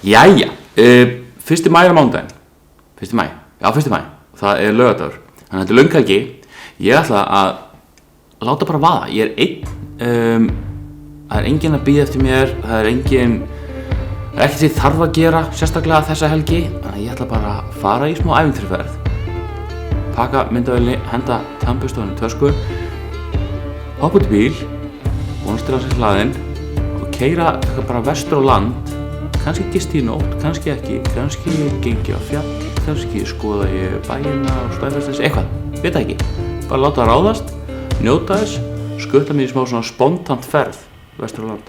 Jæja, 1. maí mánudaginn 1. maí, já 1. maí það laugardagur, þannig að þetta lönghelgi. Ég ætla að láta bara vaða. Ég einn, það enginn að bíða eftir mér, það ekkert sem ég þarf að gera sérstaklega þessa helgi, þannig að ég ætla bara að fara í smá ævintýraferð, pakka myndavélinni, henda tannburstunni í tösku, hoppa út í bíl, vonast til að sé hlaðinn og keyra bara vestur á land. Kannski gisti í nótt, kannski ekki, kannski gengi á fjall, kannski skoða ég bæina og Snæfellsnes, eitthvað, veit það ekki. Bara láta það ráðast, njóta þess, skutla mér í smá svona spontant ferð vestur á land.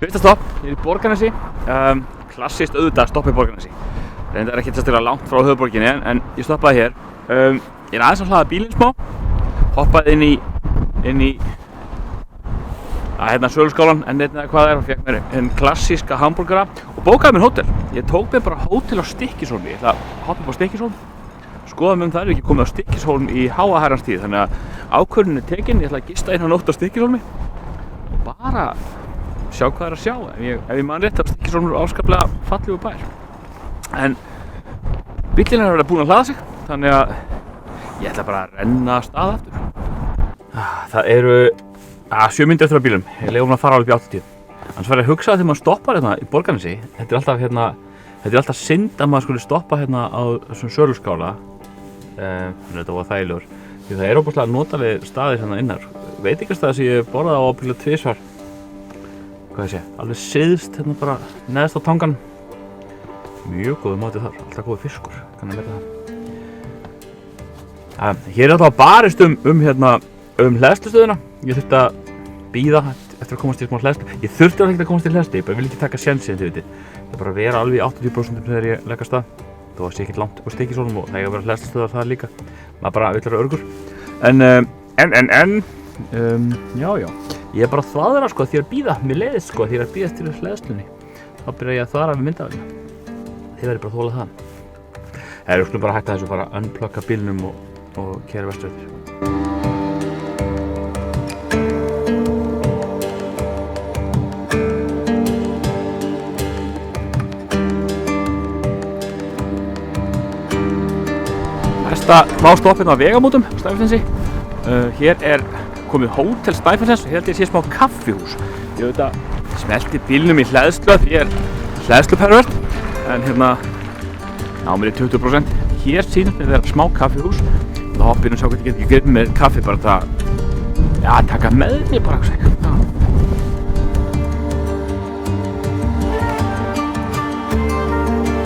Fyrsta stopp, ég í Borgarnesi, klassískt auðvitað stopp í Borgarnesi. Reyndar ekki sérstaklega langt frá höfuðborginni en ég stoppaði hér. Ég aðeins að hlaða bílinn smá, hoppaði inn í söluskálan, eða hvað það og fékk mér einn klassíska hamborgara og bókaði mér hótel. Ég tók mér bara hótel á Stykkishólmi. Ég ætla að hoppa upp á Stykkishólm, skoða mig það ekki komið á Stykkishólm í háa herrans tíð, þannig að ákvörðunin tekin. Ég ætla að gista eina nótt á Stykkishólmi og bara sjá hvað að sjá. Ef ég man rétt þá Stykkishólmur afskaplega fallegur bær. En bíllinn verið búinn að hlaða sig, þannig að ég ætla bara að renna af stað aftur. Það eru 7 mínútur eftir á bílum. Ég leyfi að fara alveg upp í 80. Annars var ég að hugsa þegar maður stoppar hérna í Borgarnesi. Þetta er alltaf synd að maður skuli stoppa hérna á þessum söluskála. Þetta var þægilegur. Því það er óbúslega notalegir staðir hérna innar. Veitingastæði sem ég borðaði á ábyggilega 2 svar. Hvað ég sé, alveg syðst hérna bara neðst á tangan. Mjög góður matur þar, alltaf góður fiskur, kannan meta það. Hér er alltaf barist hleðslustöðuna. Ég þurfti að bíða eftir að komast í smá hleðslu. Ég þurfti alveg ekki að komast í hleðslu, ég bara vil ekki taka sénsinn, þið vitið. Ég bara vera alveg í 80% þegar ég legg af stað. Þó að sé ekkert langt upp á Stykkishólm og það eiga að vera hleðslustöðar það líka. Maður bara vill vera öruggur. Já. Ég er bara að þvaðra sko því að bíða, mér leiðist sko því að bíðast til hleðslunni. Þá byrja ég að þvaðra við myndavélina. Þið verður bara að þola það. Við skulum bara hætta þessu, bara unplugga bílnum og keyra vestur eftir. Næsta smá stopp hérna á vegamótum á Snæfellsnesi. Hér er komið hótel Snæfellsnes og hérna sé smá kaffihús. Ég veit að smelti bílnum í hleðslu því ég er hleðslupervert. En hérna mér 20%. Hér sýnast mér vera smá kaffihús. Það hoppir og sjá hvað ég get gripið með kaffi bara að taka með mér bara eitthvað.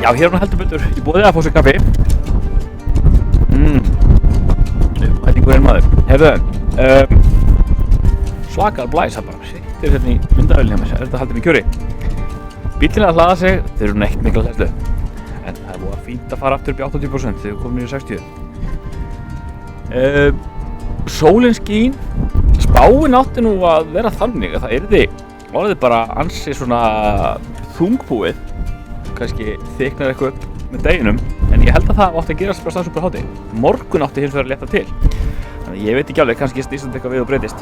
Já, hér er heldur betur í boði að fá sér kaffi. Uppvætingur maður. Hefðu svakar blæsa bara. Þetta hérna í myndavélinni hjá mér. Þetta haldið í kjöri. Bíllinn að hlaða sig, þeir eru neitt mikla hleðslu. En það er búið fínt að fara aftur upp í 80% þegar við komum niður í 60. Sólin skín. Spáin átti nú að vera þannig að það yrði orðið bara ansi svona þungbúið. Kannski þyknar eitthvað upp með deginum. En ég held að það átti að gerast bara strax upp á hádegi. Morgun átti hins vegar að létta til. Þannig ég veit ekki alveg, kannski Ísland eitthvað við og breytist.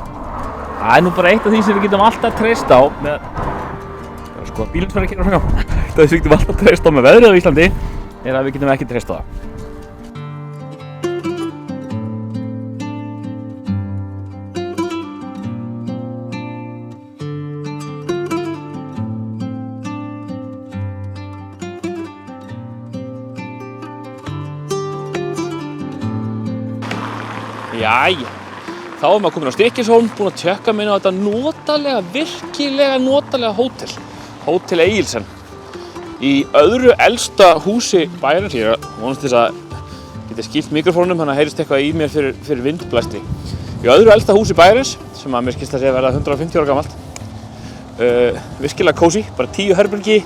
Það er nú bara eitt af því sem við getum alltaf treyst á með sko bílinn sem er að keyra frá. Það sem við getum alltaf treyst á með veðrið á Íslandi er að við getum ekki treyst á það. Jæja, þá er maður komin á Stykkishólm, búinn að tjekka mig inn á þetta virkilega notalega hótel. Hótel Egilsen. Í öðru elsta húsi bæjarins. Ég vonast þess að geta skýlt mikrofónum, þannig að heyrist eitthvað í mér fyrir vindblæstri. Í öðru elsta húsi bæjarins, sem að mér skilst að segja verða 150 ára gamalt. Virkilega kósí, bara 10 herbergi,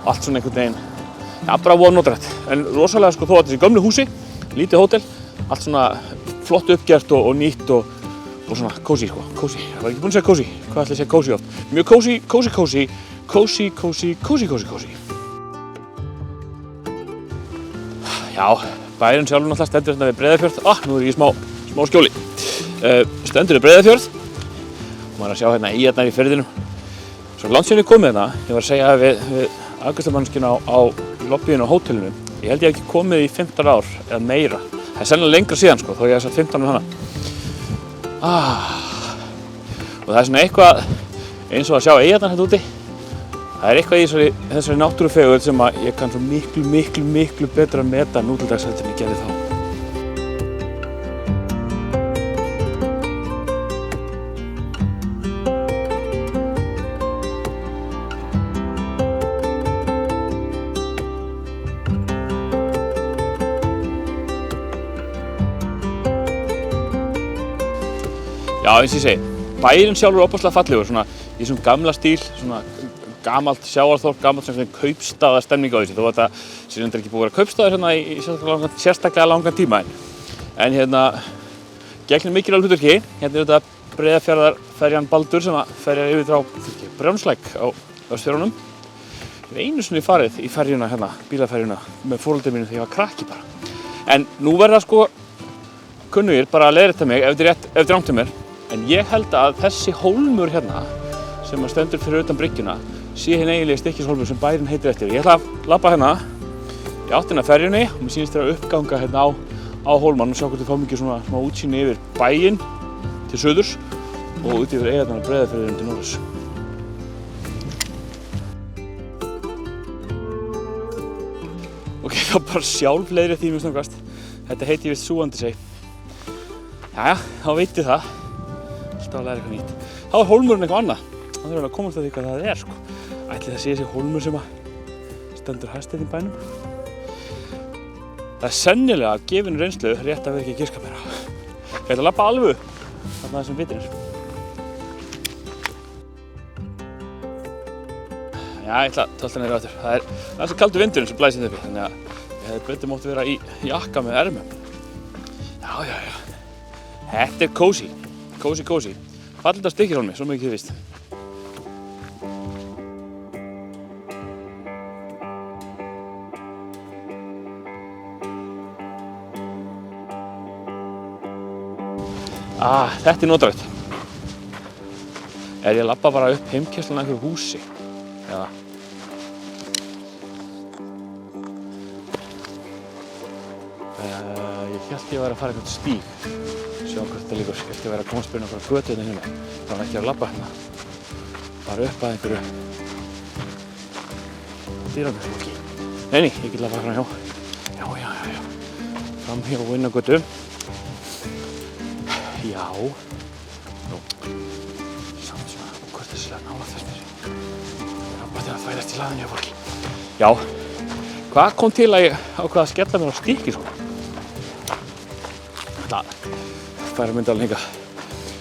allt svona einhvern veginn. Já, bara voða notalegt. En rosalega sko þó að þessi gömlu húsi, lítið hótel, allt svona flott uppgert og nýtt og og svona cozy sko, cozy. Það var ekki búinn að segja cozy. Hvað ætla ég að segja cozy oft? Mjög cozy, cozy, cozy, cozy, cozy, cozy, cozy, cozy. Já, bærinn sjálfur náttúrulega stendur hérna við Breiðafjörð. Nú ég í smá skjóli. Stendur við Breiðafjörð. Og maður að sjá hérna eyjarnar í firðinum. Svo langt síðan ég komið hérna, ég var að segja við afgreiðslumanneskjuna á lobbyinu á hótelinu. Ég held ég hef ekki komið í 15 ár eða meira. Það er sennilega lengra síðan sko, þó ég hef sagt 15 með hana. Og það er svona eitthvað eins og að sjá eyjarnar hérna úti. Það er eitthvað í þessari náttúrufegurð sem að ég kann svo miklu betra að meta nú til dags heldur en ég gerði þá. Já, eins og ég segi, bærinn sjálfur er opaslega fallegur, svona í þessum gamla stíl, svona gamalt sjávarþorp, gamalt sem kaupstaðarstemning á þessu, þó að þetta sé reyndar ekki búið að vera kaupstaður hérna í sérstaklega langan tíma. En hérna gegnir mikilvægu hlutverki, hérna er þetta Breiðafjarðarferjan Baldur sem að ferjar yfir frá Brjánslæk á Vestfjörðunum. Ég hef einu sinni farið í ferjuna hérna, bílaferjuna, með foreldrum mínum þegar ég var krakki bara. En nú verða sko kunnugir bara að leiðrétta mig ef þetta er rangt hjá mér. En ég held að þessi hólmur hérna sem stendur fyrir utan bryggjuna sé hinn eiginlega Stykkishólmur sem bærinn heitir eftir. Ég ætla að labba hérna í áttina að ferjunni og mér sýnist þér að uppganga hérna á hólmann og sjá hvort við fáum ekki svona smá útsýni yfir bæinn til suðurs og út yfir eyjarnar á Breiðafjörðinum til norðurs. Ok, þá bara sjálf leiðrétti ég mig snöggvast. Þetta heiti víst Súandisey. Jæja, þá veit ég það. Alltaf að læra eitthvað nýtt. Þá er hólmurinn eitthvað annað. Það þurfum að komast að því hvað það er sko. Ætli það sé þessi hólmur sem að stendur hæst hérna í bænum. Það er sennilega af gefinni reynslu rétt að vera ekki að giska mér á. Ég ætla að labba alveg þarna þessum vitir. Já, ég ætla að tölta niður aftur. Það er þessi kaldur vindurinn sem blæsir uppi, þannig að ég hefði betur mátt vera í jakka með ermum. Já. Þetta er cozy. Cozy. Fallegt af Stykkishólmi, svo mikið þið víst. Þetta er notalegt. Ég að labba bara upp heimkeyrslan af einhverju húsi? Já. Ég hélt ég væri að fara einhvern stíg. Sjá hvort þetta líkur. Ég hélt ég væri að komast byrja einhverja götu hérna hjá mér. Það var ekki að labba hérna. Bara upp að einhverju dýragarði. Nei, ég get labbað fram hjá. Já. Fram hjá Vinnagötu. Já. Nú. Samt svona ókurteislega nálægt þess mér. Ég er bara til að þvælast í hlaðinu hjá fólki. Já. Hvað kom til að ég ákvað að skella mér á Stykkishólm? Það færa myndi alveg hingað.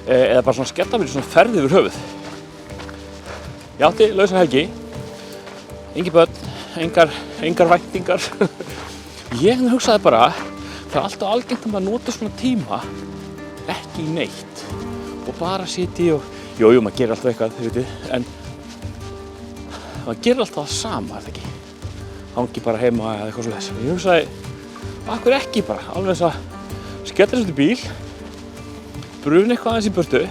Eða bara svona skella mér í svona ferð yfir höfuð. Ég átti lausa helgi. Engin börn, engar væntingar. Ég hugsaði bara, það er alltaf algengt að maður nota svona tíma ekki í neitt og bara sitja og jú, maður gerir alltaf eitthvað, þið veitir, en maður gerir alltaf það sama, er það ekki? Hangi bara heima eða eitthvað svoleiðis. Ég hugsaði, akkur ekki bara, alveg eins að skella sér út í bíl, bruna eitthvað aðeins í burtu,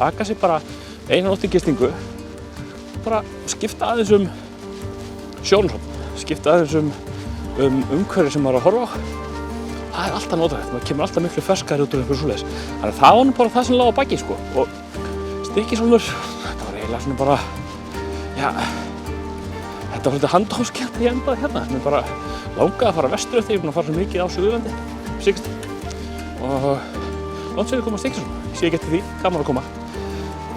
taka sér bara eina nótt í gistingu og bara skipta aðeins sjónarhorn, skipta aðeins umhverfi sem maður er að horfa á. Það er alltaf notalegt, maður kemur alltaf miklu ferskari út úr einhverju svoleiðis. Þannig að það var nú bara það sem lá á baki sko. Og Stykkishólmur, þetta var eiginlega svona bara, já, þetta var svolítið handahófskennt að ég endaði hérna. Mér bara langaði að fara vestur eftir, ég er búinn að fara svo mikið á Suðurlandi, síðast. Og langt sér ég kom að Stykkishólm, ég sé ekki eftir því, gaman að koma.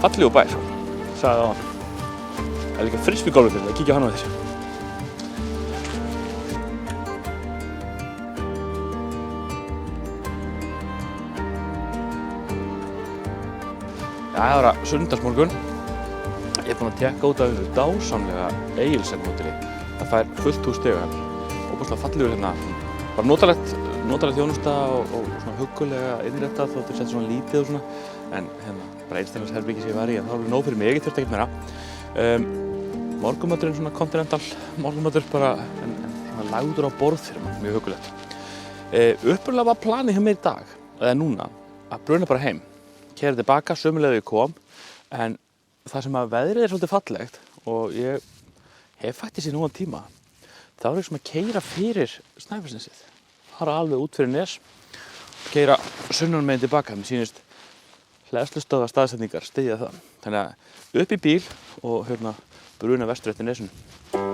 Fallegur bær, sagði áðan. Það er líka frisbeegolfið til það, kíkja á hann á þessu. Það var að sunnudagsmorgun. Ég er búinn að tékka út af þessu dásamlega Egilsen hóteli. Það fær fullt hús stiga hérna. Óbúslega fallegur hérna. Bara notalegt notalega þjónusta og svona huggulega innréttað þótt þetta svona lítið og svona. En bara einstaklingsherbergi sem ég var í, það var alveg nóg fyrir mig, ég þurfti ekkert meira. Morgunmaturinn svona kontinental morgunmatur bara, en svona lagður á borð fyrir mann, mjög huggulegt. Upprunlega var planið hjá mér í dag, eða núna, að bruna bara heim. Keyra tilbaka, sömuleiðis ég kom, en það sem að veðrið svolítið fallegt og ég hef faktisk í nógan tíma, þá er ég sem að keyra fyrir Snæfellsnesið. Fara alveg út fyrir Nes, keyra sunnan meginn tilbaka, mér sýnist hleðslustöðvar staðsetningar styðja það. Þannig að upp í bíl og bruna vestur eftir Nesinu.